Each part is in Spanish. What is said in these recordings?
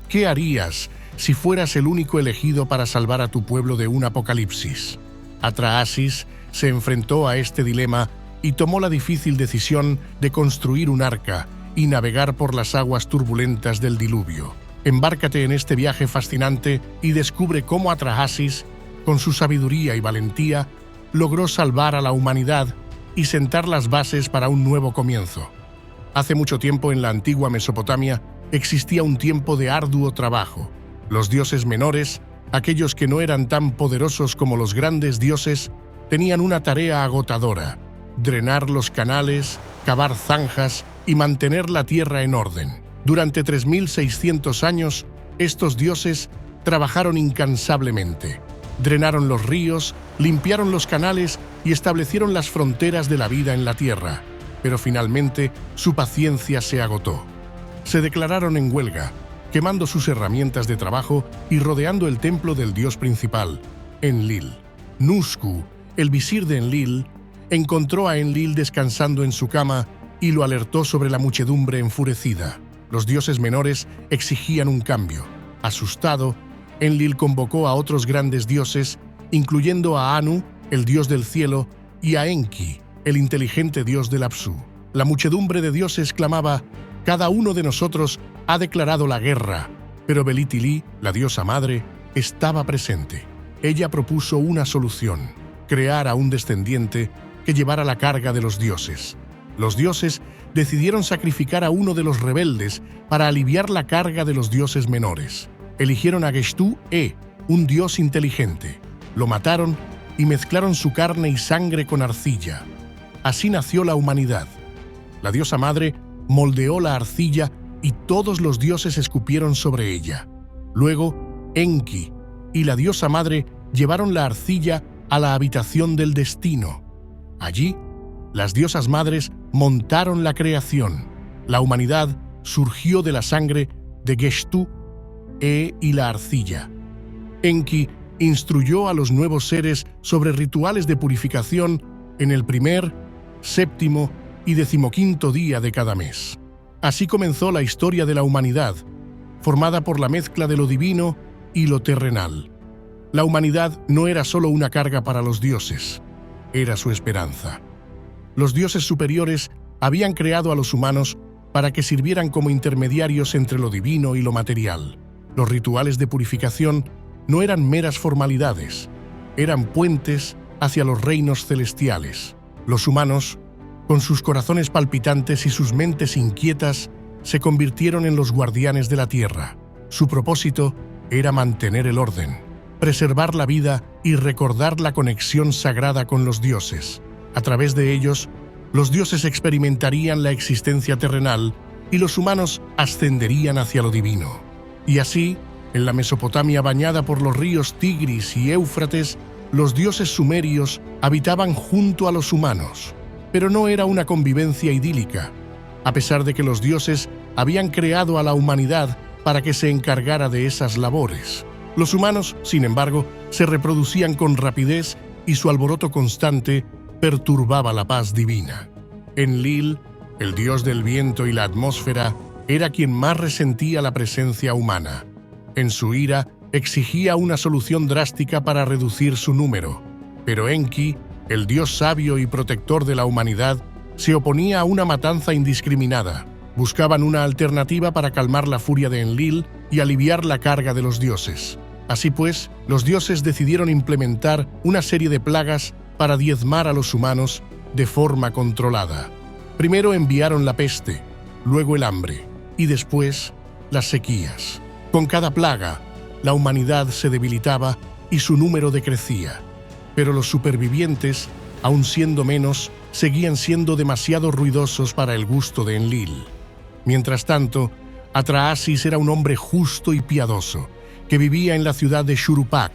¿Qué harías si fueras el único elegido para salvar a tu pueblo de un apocalipsis? Atrahasis se enfrentó a este dilema y tomó la difícil decisión de construir un arca y navegar por las aguas turbulentas del diluvio. Embárcate en este viaje fascinante y descubre cómo Atrahasis, con su sabiduría y valentía, logró salvar a la humanidad y sentar las bases para un nuevo comienzo. Hace mucho tiempo en la antigua Mesopotamia existía un tiempo de arduo trabajo. Los dioses menores, aquellos que no eran tan poderosos como los grandes dioses, tenían una tarea agotadora: drenar los canales, cavar zanjas y mantener la tierra en orden. Durante 3600 años, estos dioses trabajaron incansablemente. Drenaron los ríos, limpiaron los canales y establecieron las fronteras de la vida en la tierra. Pero finalmente su paciencia se agotó. Se declararon en huelga, quemando sus herramientas de trabajo y rodeando el templo del dios principal, Enlil. Nusku, el visir de Enlil, encontró a Enlil descansando en su cama y lo alertó sobre la muchedumbre enfurecida. Los dioses menores exigían un cambio. Asustado, Enlil convocó a otros grandes dioses, incluyendo a Anu, el dios del cielo, y a Enki, el inteligente dios del Apsu. La muchedumbre de dioses clamaba: «Cada uno de nosotros ha declarado la guerra», pero Belitili, la diosa madre, estaba presente. Ella propuso una solución: crear a un descendiente que llevara la carga de los dioses. Los dioses decidieron sacrificar a uno de los rebeldes para aliviar la carga de los dioses menores. Eligieron a Geshtu-e, un dios inteligente. Lo mataron y mezclaron su carne y sangre con arcilla. Así nació la humanidad. La diosa madre moldeó la arcilla y todos los dioses escupieron sobre ella. Luego, Enki y la diosa madre llevaron la arcilla a la habitación del destino. Allí, las diosas madres montaron la creación. La humanidad surgió de la sangre de Geshtu-e y la arcilla. Enki instruyó a los nuevos seres sobre rituales de purificación en el primer, séptimo y 15º día de cada mes. Así comenzó la historia de la humanidad, formada por la mezcla de lo divino y lo terrenal. La humanidad no era solo una carga para los dioses, era su esperanza. Los dioses superiores habían creado a los humanos para que sirvieran como intermediarios entre lo divino y lo material. Los rituales de purificación no eran meras formalidades, eran puentes hacia los reinos celestiales. Los humanos, con sus corazones palpitantes y sus mentes inquietas, se convirtieron en los guardianes de la tierra. Su propósito era mantener el orden, preservar la vida y recordar la conexión sagrada con los dioses. A través de ellos, los dioses experimentarían la existencia terrenal y los humanos ascenderían hacia lo divino. Y así, en la Mesopotamia bañada por los ríos Tigris y Éufrates, los dioses sumerios habitaban junto a los humanos. Pero no era una convivencia idílica. A pesar de que los dioses habían creado a la humanidad para que se encargara de esas labores, los humanos, sin embargo, se reproducían con rapidez y su alboroto constante perturbaba la paz divina. Enlil, el dios del viento y la atmósfera, era quien más resentía la presencia humana. En su ira, exigía una solución drástica para reducir su número. Pero Enki, el dios sabio y protector de la humanidad, se oponía a una matanza indiscriminada. Buscaban una alternativa para calmar la furia de Enlil y aliviar la carga de los dioses. Así pues, los dioses decidieron implementar una serie de plagas para diezmar a los humanos de forma controlada. Primero enviaron la peste, luego el hambre y después las sequías. Con cada plaga, la humanidad se debilitaba y su número decrecía. Pero los supervivientes, aun siendo menos, seguían siendo demasiado ruidosos para el gusto de Enlil. Mientras tanto, Atrahasis era un hombre justo y piadoso, que vivía en la ciudad de Shuruppak,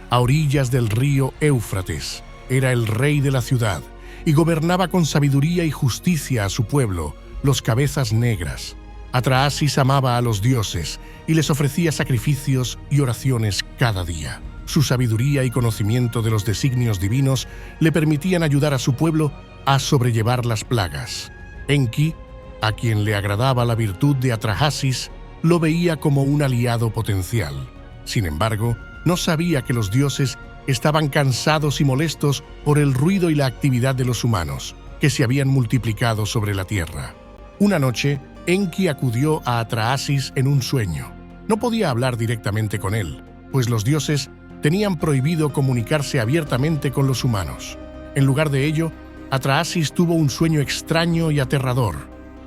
a orillas del río Éufrates. Era el rey de la ciudad y gobernaba con sabiduría y justicia a su pueblo, los Cabezas Negras. Atrahasis amaba a los dioses y les ofrecía sacrificios y oraciones cada día. Su sabiduría y conocimiento de los designios divinos le permitían ayudar a su pueblo a sobrellevar las plagas. Enki, a quien le agradaba la virtud de Atrahasis, lo veía como un aliado potencial. Sin embargo, no sabía que los dioses estaban cansados y molestos por el ruido y la actividad de los humanos, que se habían multiplicado sobre la tierra. Una noche, Enki acudió a Atrahasis en un sueño. No podía hablar directamente con él, pues los dioses tenían prohibido comunicarse abiertamente con los humanos. En lugar de ello, Atrahasis tuvo un sueño extraño y aterrador.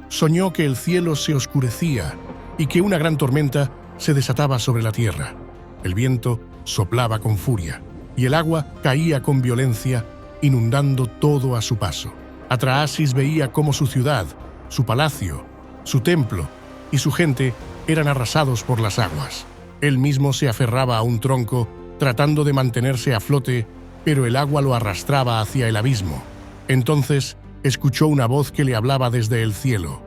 Soñó que el cielo se oscurecía y que una gran tormenta se desataba sobre la tierra. El viento soplaba con furia y el agua caía con violencia, inundando todo a su paso. Atrahasis veía cómo su ciudad, su palacio, su templo y su gente eran arrasados por las aguas. Él mismo se aferraba a un tronco, tratando de mantenerse a flote, pero el agua lo arrastraba hacia el abismo. Entonces escuchó una voz que le hablaba desde el cielo.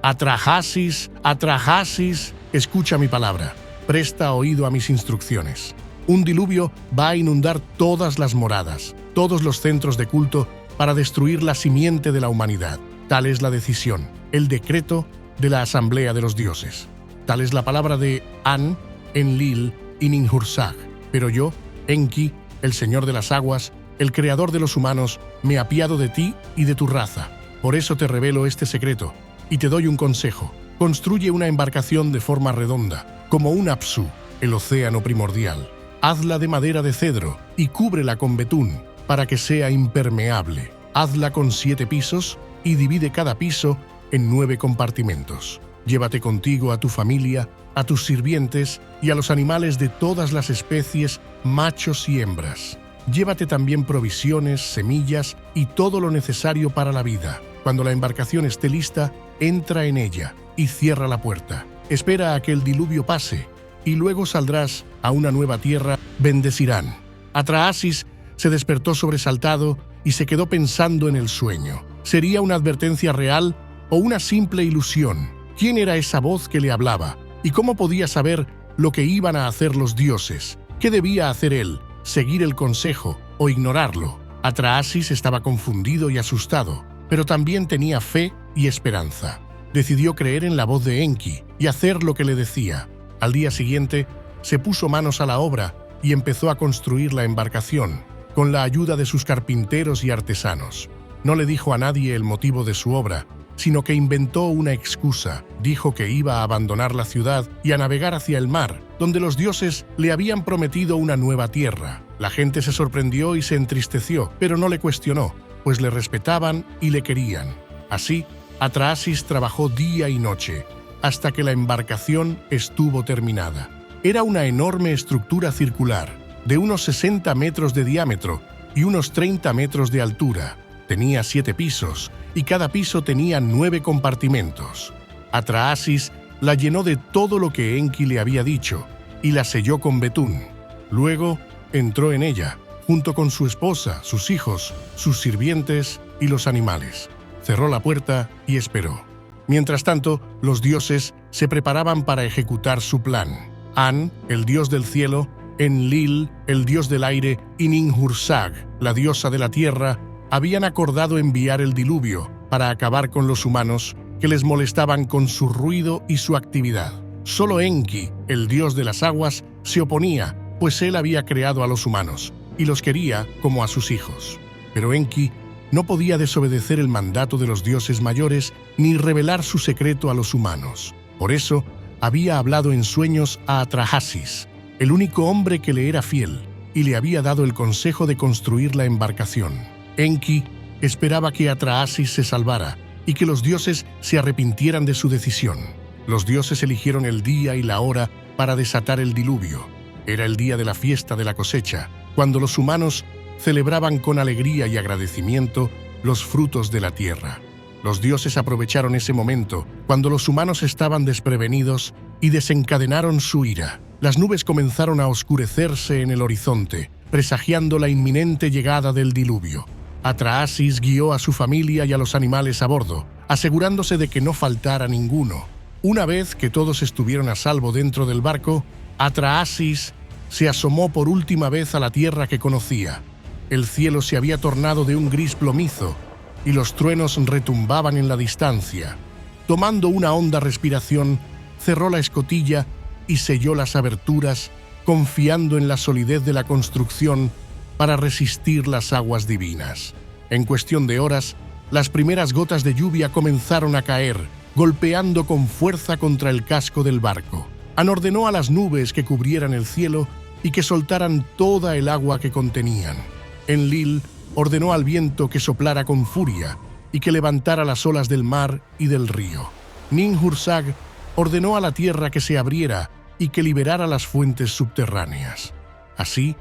«Atrahasis, Atrahasis, escucha mi palabra, presta oído a mis instrucciones. Un diluvio va a inundar todas las moradas, todos los centros de culto, para destruir la simiente de la humanidad. Tal es la decisión, el decreto de la asamblea de los dioses. Tal es la palabra de An, Enlil y Ninhursag. Pero yo, Enki, el señor de las aguas, el creador de los humanos, me apiado de ti y de tu raza. Por eso te revelo este secreto y te doy un consejo. Construye una embarcación de forma redonda, como un Apsu, el océano primordial. Hazla de madera de cedro y cúbrela con betún, para que sea impermeable. Hazla con 7 pisos y divide cada piso en 9 compartimentos. Llévate contigo a tu familia, a tus sirvientes y a los animales de todas las especies, machos y hembras. Llévate también provisiones, semillas y todo lo necesario para la vida. Cuando la embarcación esté lista, entra en ella y cierra la puerta. Espera a que el diluvio pase y luego saldrás a una nueva tierra, bendecirán. Atrahasis se despertó sobresaltado y se quedó pensando en el sueño. ¿Sería una advertencia real o una simple ilusión? ¿Quién era esa voz que le hablaba? ¿Y cómo podía saber lo que iban a hacer los dioses? ¿Qué debía hacer él? ¿Seguir el consejo o ignorarlo? Atrahasis estaba confundido y asustado, pero también tenía fe y esperanza. Decidió creer en la voz de Enki y hacer lo que le decía. Al día siguiente, se puso manos a la obra y empezó a construir la embarcación, con la ayuda de sus carpinteros y artesanos. No le dijo a nadie el motivo de su obra, sino que inventó una excusa. Dijo que iba a abandonar la ciudad y a navegar hacia el mar, donde los dioses le habían prometido una nueva tierra. La gente se sorprendió y se entristeció, pero no le cuestionó, pues le respetaban y le querían. Así, Atrahasis trabajó día y noche, hasta que la embarcación estuvo terminada. Era una enorme estructura circular, de unos 60 metros de diámetro y unos 30 metros de altura. Tenía 7 pisos, y cada piso tenía 9 compartimentos. Atrahasis la llenó de todo lo que Enki le había dicho, y la selló con betún. Luego entró en ella, junto con su esposa, sus hijos, sus sirvientes y los animales. Cerró la puerta y esperó. Mientras tanto, los dioses se preparaban para ejecutar su plan. An, el dios del cielo, Enlil, el dios del aire, y Ninhursag, la diosa de la tierra, habían acordado enviar el diluvio para acabar con los humanos que les molestaban con su ruido y su actividad. Solo Enki, el dios de las aguas, se oponía, pues él había creado a los humanos y los quería como a sus hijos. Pero Enki no podía desobedecer el mandato de los dioses mayores ni revelar su secreto a los humanos. Por eso, había hablado en sueños a Atrahasis, el único hombre que le era fiel, y le había dado el consejo de construir la embarcación. Enki esperaba que Atrahasis se salvara y que los dioses se arrepintieran de su decisión. Los dioses eligieron el día y la hora para desatar el diluvio. Era el día de la fiesta de la cosecha, cuando los humanos celebraban con alegría y agradecimiento los frutos de la tierra. Los dioses aprovecharon ese momento, cuando los humanos estaban desprevenidos, y desencadenaron su ira. Las nubes comenzaron a oscurecerse en el horizonte, presagiando la inminente llegada del diluvio. Atrahasis guió a su familia y a los animales a bordo, asegurándose de que no faltara ninguno. Una vez que todos estuvieron a salvo dentro del barco, Atrahasis se asomó por última vez a la tierra que conocía. El cielo se había tornado de un gris plomizo y los truenos retumbaban en la distancia. Tomando una honda respiración, cerró la escotilla y selló las aberturas, confiando en la solidez de la construcción para resistir las aguas divinas. En cuestión de horas, las primeras gotas de lluvia comenzaron a caer, golpeando con fuerza contra el casco del barco. An ordenó a las nubes que cubrieran el cielo y que soltaran toda el agua que contenían. Enlil ordenó al viento que soplara con furia y que levantara las olas del mar y del río. Ninhursag ordenó a la tierra que se abriera y que liberara las fuentes subterráneas. Así,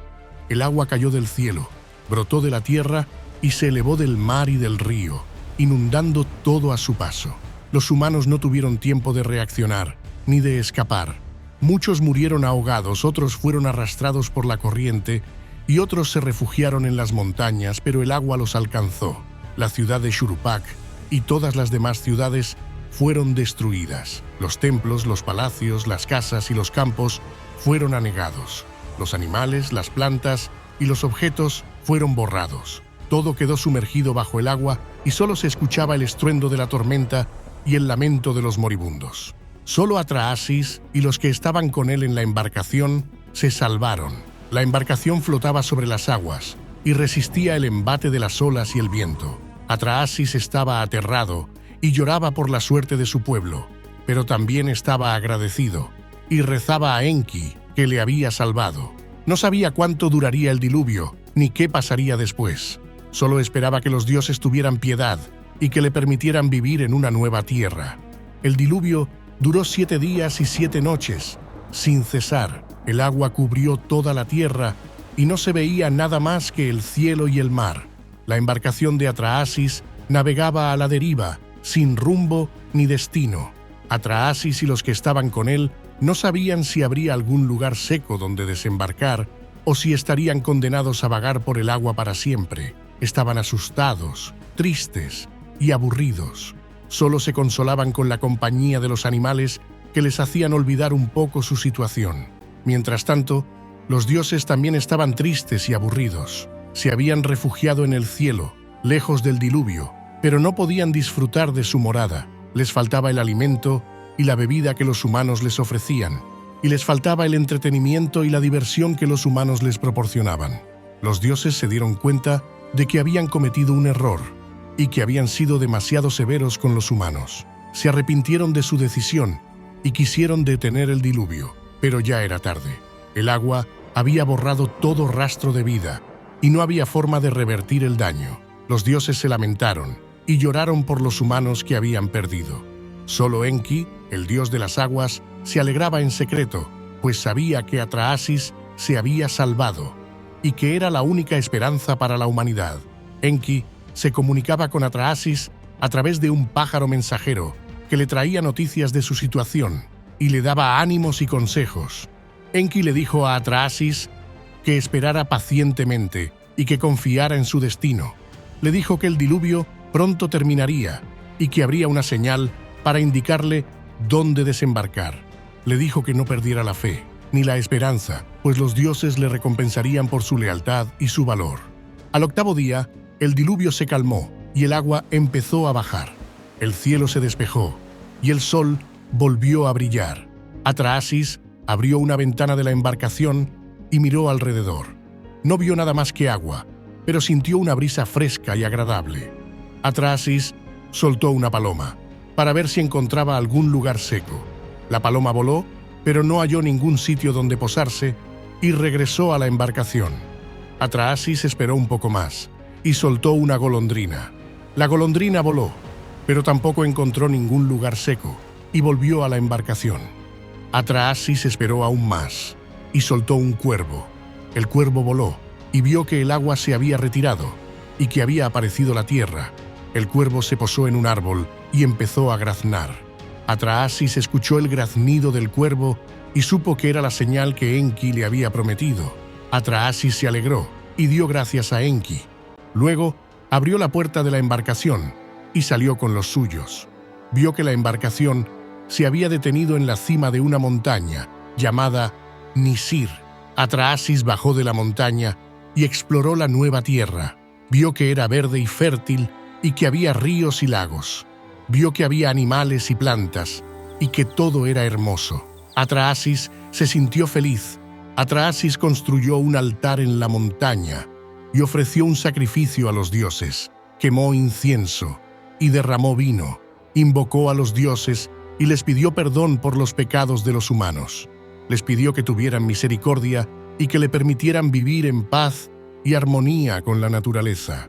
el agua cayó del cielo, brotó de la tierra y se elevó del mar y del río, inundando todo a su paso. Los humanos no tuvieron tiempo de reaccionar, ni de escapar. Muchos murieron ahogados, otros fueron arrastrados por la corriente y otros se refugiaron en las montañas, pero el agua los alcanzó. La ciudad de Shuruppak y todas las demás ciudades fueron destruidas. Los templos, los palacios, las casas y los campos fueron anegados. Los animales, las plantas y los objetos fueron borrados. Todo quedó sumergido bajo el agua y solo se escuchaba el estruendo de la tormenta y el lamento de los moribundos. Solo Atraasis y los que estaban con él en la embarcación se salvaron. La embarcación flotaba sobre las aguas y resistía el embate de las olas y el viento. Atraasis estaba aterrado y lloraba por la suerte de su pueblo, pero también estaba agradecido y rezaba a Enki, que le había salvado. No sabía cuánto duraría el diluvio, ni qué pasaría después. Solo esperaba que los dioses tuvieran piedad y que le permitieran vivir en una nueva tierra. El diluvio duró 7 días y 7 noches, sin cesar. El agua cubrió toda la tierra y no se veía nada más que el cielo y el mar. La embarcación de Atraasis navegaba a la deriva, sin rumbo ni destino. Atraasis y los que estaban con él no sabían si habría algún lugar seco donde desembarcar o si estarían condenados a vagar por el agua para siempre. Estaban asustados, tristes y aburridos. Solo se consolaban con la compañía de los animales que les hacían olvidar un poco su situación. Mientras tanto, los dioses también estaban tristes y aburridos. Se habían refugiado en el cielo, lejos del diluvio, pero no podían disfrutar de su morada. Les faltaba el alimento y la bebida que los humanos les ofrecían, y les faltaba el entretenimiento y la diversión que los humanos les proporcionaban. Los dioses se dieron cuenta de que habían cometido un error y que habían sido demasiado severos con los humanos. Se arrepintieron de su decisión y quisieron detener el diluvio, pero ya era tarde. El agua había borrado todo rastro de vida y no había forma de revertir el daño. Los dioses se lamentaron y lloraron por los humanos que habían perdido. Solo Enki, el dios de las aguas, se alegraba en secreto, pues sabía que Atraasis se había salvado y que era la única esperanza para la humanidad. Enki se comunicaba con Atraasis a través de un pájaro mensajero que le traía noticias de su situación y le daba ánimos y consejos. Enki le dijo a Atraasis que esperara pacientemente y que confiara en su destino. Le dijo que el diluvio pronto terminaría y que habría una señal para indicarle dónde desembarcar. Le dijo que no perdiera la fe ni la esperanza, pues los dioses le recompensarían por su lealtad y su valor. Al 8º día, el diluvio se calmó y el agua empezó a bajar. El cielo se despejó y el sol volvió a brillar. Atraasis abrió una ventana de la embarcación y miró alrededor. No vio nada más que agua, pero sintió una brisa fresca y agradable. Atraasis soltó una paloma para ver si encontraba algún lugar seco. La paloma voló, pero no halló ningún sitio donde posarse y regresó a la embarcación. Atraasis esperó un poco más y soltó una golondrina. La golondrina voló, pero tampoco encontró ningún lugar seco y volvió a la embarcación. Atraasis esperó aún más y soltó un cuervo. El cuervo voló y vio que el agua se había retirado y que había aparecido la tierra. El cuervo se posó en un árbol y empezó a graznar. Atraasis escuchó el graznido del cuervo y supo que era la señal que Enki le había prometido. Atraasis se alegró y dio gracias a Enki. Luego abrió la puerta de la embarcación y salió con los suyos. Vio que la embarcación se había detenido en la cima de una montaña llamada Nisir. Atraasis bajó de la montaña y exploró la nueva tierra. Vio que era verde y fértil y que había ríos y lagos. Vio que había animales y plantas y que todo era hermoso. Atrahasis se sintió feliz. Atrahasis construyó un altar en la montaña y ofreció un sacrificio a los dioses. Quemó incienso y derramó vino. Invocó a los dioses y les pidió perdón por los pecados de los humanos. Les pidió que tuvieran misericordia y que le permitieran vivir en paz y armonía con la naturaleza.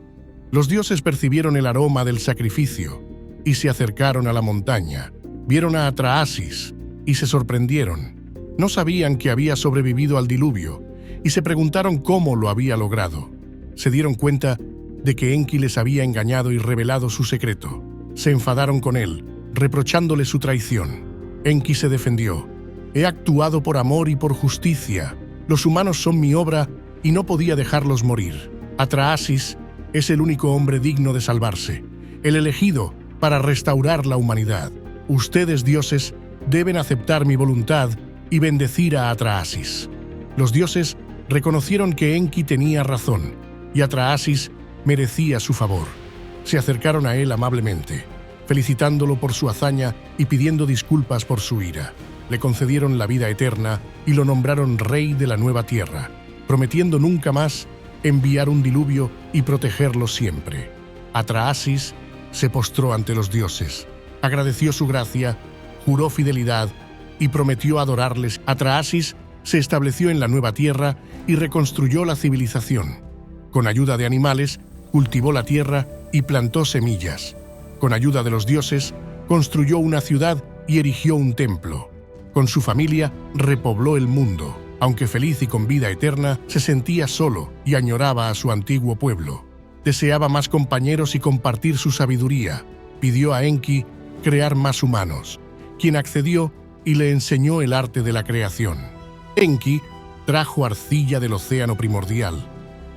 Los dioses percibieron el aroma del sacrificio y se acercaron a la montaña. Vieron a Atrahasis y se sorprendieron. No sabían que había sobrevivido al diluvio y se preguntaron cómo lo había logrado. Se dieron cuenta de que Enki les había engañado y revelado su secreto. Se enfadaron con él, reprochándole su traición. Enki se defendió. He actuado por amor y por justicia. Los humanos son mi obra y no podía dejarlos morir. Atrahasis es el único hombre digno de salvarse, el elegido para restaurar la humanidad. Ustedes, dioses, deben aceptar mi voluntad y bendecir a Atrahasis. Los dioses reconocieron que Enki tenía razón y Atrahasis merecía su favor. Se acercaron a él amablemente, felicitándolo por su hazaña y pidiendo disculpas por su ira. Le concedieron la vida eterna y lo nombraron rey de la nueva tierra, prometiendo nunca más enviar un diluvio y protegerlos siempre. Atrahasis se postró ante los dioses, agradeció su gracia, juró fidelidad y prometió adorarles. Atrahasis se estableció en la nueva tierra y reconstruyó la civilización. Con ayuda de animales, cultivó la tierra y plantó semillas. Con ayuda de los dioses, construyó una ciudad y erigió un templo. Con su familia, repobló el mundo. Aunque feliz y con vida eterna, se sentía solo y añoraba a su antiguo pueblo. Deseaba más compañeros y compartir su sabiduría. Pidió a Enki crear más humanos, quien accedió y le enseñó el arte de la creación. Enki trajo arcilla del océano primordial,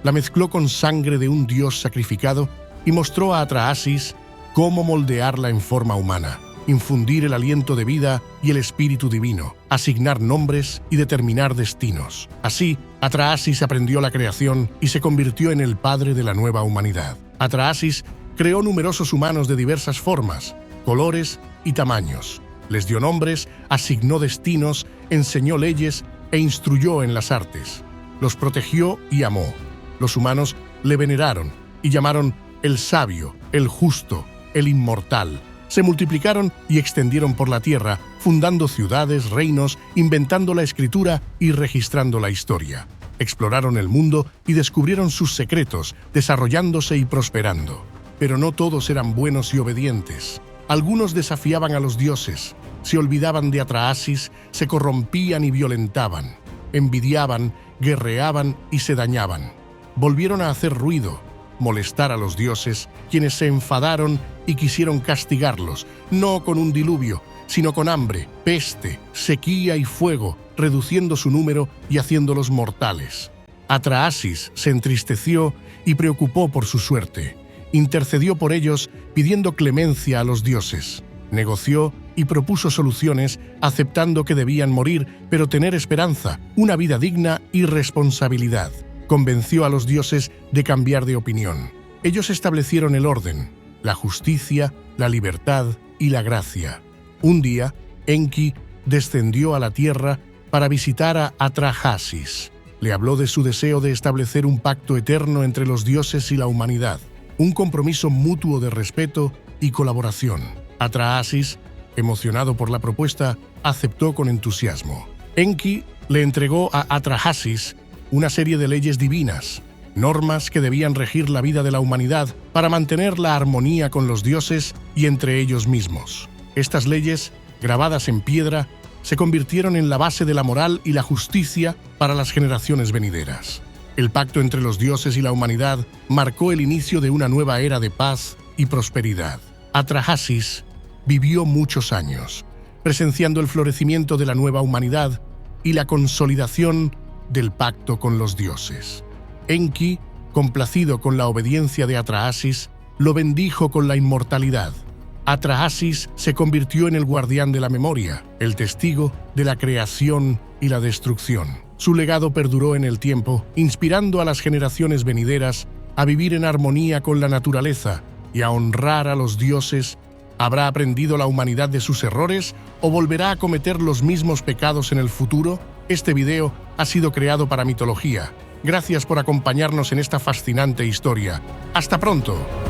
la mezcló con sangre de un dios sacrificado y mostró a Atrahasis cómo moldearla en forma humana, infundir el aliento de vida y el espíritu divino, asignar nombres y determinar destinos. Así, Atrahasis aprendió la creación y se convirtió en el padre de la nueva humanidad. Atrahasis creó numerosos humanos de diversas formas, colores y tamaños. Les dio nombres, asignó destinos, enseñó leyes e instruyó en las artes. Los protegió y amó. Los humanos le veneraron y llamaron el sabio, el justo, el inmortal. Se multiplicaron y extendieron por la tierra, fundando ciudades, reinos, inventando la escritura y registrando la historia. Exploraron el mundo y descubrieron sus secretos, desarrollándose y prosperando. Pero no todos eran buenos y obedientes. Algunos desafiaban a los dioses, se olvidaban de Atrahasis, se corrompían y violentaban, envidiaban, guerreaban y se dañaban. Volvieron a hacer ruido, molestar a los dioses, quienes se enfadaron y quisieron castigarlos, no con un diluvio, sino con hambre, peste, sequía y fuego, reduciendo su número y haciéndolos mortales. Atrahasis se entristeció y preocupó por su suerte. Intercedió por ellos pidiendo clemencia a los dioses. Negoció y propuso soluciones, aceptando que debían morir, pero tener esperanza, una vida digna y responsabilidad. Convenció a los dioses de cambiar de opinión. Ellos establecieron el orden, la justicia, la libertad y la gracia. Un día, Enki descendió a la tierra para visitar a Atrahasis. Le habló de su deseo de establecer un pacto eterno entre los dioses y la humanidad, un compromiso mutuo de respeto y colaboración. Atrahasis, emocionado por la propuesta, aceptó con entusiasmo. Enki le entregó a Atrahasis una serie de leyes divinas, normas que debían regir la vida de la humanidad para mantener la armonía con los dioses y entre ellos mismos. Estas leyes, grabadas en piedra, se convirtieron en la base de la moral y la justicia para las generaciones venideras. El pacto entre los dioses y la humanidad marcó el inicio de una nueva era de paz y prosperidad. Atrahasis vivió muchos años, presenciando el florecimiento de la nueva humanidad y la consolidación del pacto con los dioses. Enki, complacido con la obediencia de Atrahasis, lo bendijo con la inmortalidad. Atrahasis se convirtió en el guardián de la memoria, el testigo de la creación y la destrucción. Su legado perduró en el tiempo, inspirando a las generaciones venideras a vivir en armonía con la naturaleza y a honrar a los dioses ¿Habrá aprendido la humanidad de sus errores o volverá a cometer los mismos pecados en el futuro? Este video ha sido creado para Mitología. Gracias por acompañarnos en esta fascinante historia. ¡Hasta pronto!